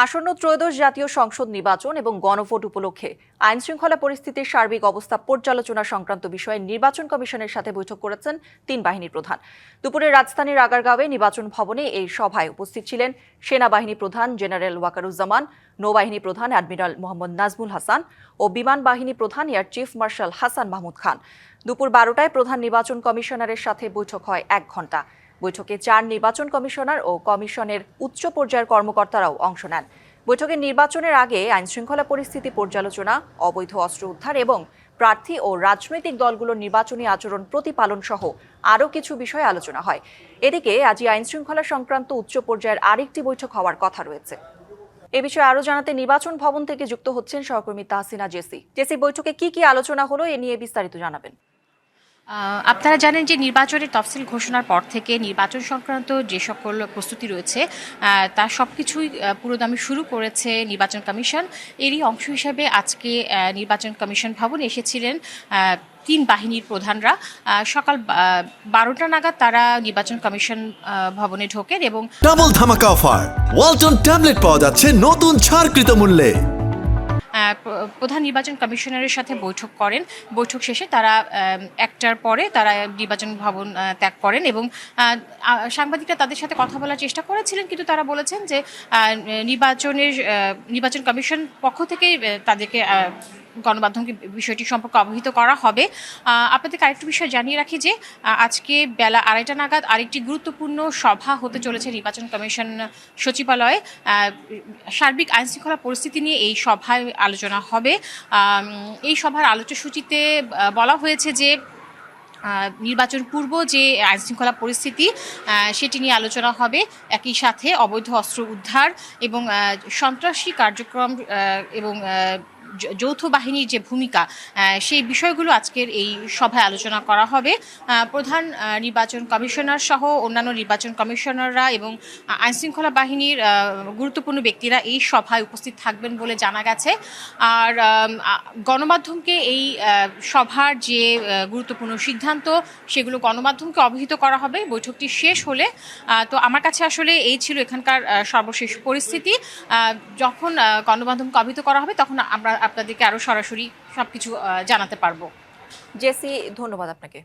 আসন্ন ত্রয়োদশ জাতীয় সংসদ নির্বাচন এবং গণভোট উপলক্ষে আইনশৃঙ্খলা পরিস্থিতির সার্বিক অবস্থা পর্যালোচনা সংক্রান্ত বিষয়ে নির্বাচন কমিশনের সাথে বৈঠক করেছেন তিন বাহিনীর প্রধান। দুপুরে রাজধানীর আগারগাঁওয়ে নির্বাচন ভবনে এই সভায় উপস্থিত ছিলেন সেনাবাহিনী প্রধান জেনারেল ওয়াকারুজ্জামান, নৌবাহিনী প্রধান অ্যাডমিরাল মোহাম্মদ নাজমুল হাসান ও বিমান বাহিনী প্রধান air chief marshal Hasan Mahmud Khan. দুপুর 12টায় প্রধান নির্বাচন কমিশনারের সাথে বৈঠক হয় 1 ঘণ্টা। বৈঠকে 4 নির্বাচন কমিশনার ও কমিশনের উচ্চ পর্যায়ের কর্মকর্তারাও অংশ নেন। বৈঠকে নির্বাচনের আগে আইনশৃঙ্খলা পরিস্থিতি পর্যালোচনা, অবৈধ অস্ত্র উদ্ধার এবং প্রার্থী ও রাজনৈতিক দলগুলোর নির্বাচনী আচরণ প্রতিপালন সহ আরও কিছু বিষয়ে আলোচনা হয়। এদিকে আজই আইনশৃঙ্খলা সংক্রান্ত উচ্চ পর্যায়ের আরেকটি বৈঠক হওয়ার কথা রয়েছে। এ বিষয়ে আরও জানাতে নির্বাচন ভবন থেকে যুক্ত হচ্ছেন সহকর্মী তাহসিনা জেসি। বৈঠকে কি আলোচনা হলো এ নিয়ে বিস্তারিত জানাবেন। আপনারা জানেন যে নির্বাচনের তফসিল ঘোষণার পর থেকে নির্বাচন সংক্রান্ত যে সকল প্রস্তুতি রয়েছে তার সবকিছুই পুরোদমে শুরু করেছে নির্বাচন কমিশন। এরই অংশ হিসেবে আজকে নির্বাচন কমিশন ভবনে এসেছিলেন তিন বাহিনীর প্রধানরা। সকাল 12টা নাগাদ তারা নির্বাচন কমিশন ভবনে ঢোকেন এবং ডাবল ধামাকা অফার ওয়ালটন ট্যাবলেট পাওয়া যাচ্ছে নতুন ছাড়কৃত মূল্যে। প্রধান নির্বাচন কমিশনারের সাথে বৈঠক করেন। বৈঠক শেষে তারা 1টার পরে তারা নির্বাচন ভবন ত্যাগ করেন এবং সাংবাদিকরা তাদের সাথে কথা বলার চেষ্টা করেছিলেন, কিন্তু তারা বলেছেন যে নির্বাচন কমিশন পক্ষ থেকে তাদেরকে গণমাধ্যমকে বিষয়টি সম্পর্কে অবহিত করা হবে। আপনাদেরকে আরেকটি বিষয় জানিয়ে রাখি যে আজকে বেলা 2:30 নাগাদ আরেকটি গুরুত্বপূর্ণ সভা হতে চলেছে নির্বাচন কমিশন সচিবালয়ে। সার্বিক আইনশৃঙ্খলা পরিস্থিতি নিয়ে এই সভায় আলোচনা হবে। এই সভার আলোচনাসূচিতে বলা হয়েছে যে নির্বাচন পূর্ব যে আইনশৃঙ্খলা পরিস্থিতি সেটি নিয়ে আলোচনা হবে। একই সাথে অবৈধ অস্ত্র উদ্ধার এবং সন্ত্রাসী কার্যক্রম এবং যৌথ বাহিনীর যে ভূমিকা সেই বিষয়গুলো আজকের এই সভায় আলোচনা করা হবে। প্রধান নির্বাচন কমিশনার সহ অন্যান্য নির্বাচন কমিশনাররা এবং আইনশৃঙ্খলা বাহিনীর গুরুত্বপূর্ণ ব্যক্তিরা এই সভায় উপস্থিত থাকবেন বলে জানা গেছে। আর গণমাধ্যমকে এই সভার যে গুরুত্বপূর্ণ সিদ্ধান্ত সেগুলো গণমাধ্যমকে অবহিত করা হবে বৈঠকটি শেষ হলে। তো আমার কাছে আসলে এই ছিল এখানকার সর্বশেষ পরিস্থিতি। যখন গণমাধ্যমকে অবহিত করা হবে তখন আমরা আপনাদেরকে আরও সরাসরি সবকিছু জানাতে পারবো। জেসি, ধন্যবাদ আপনাকে।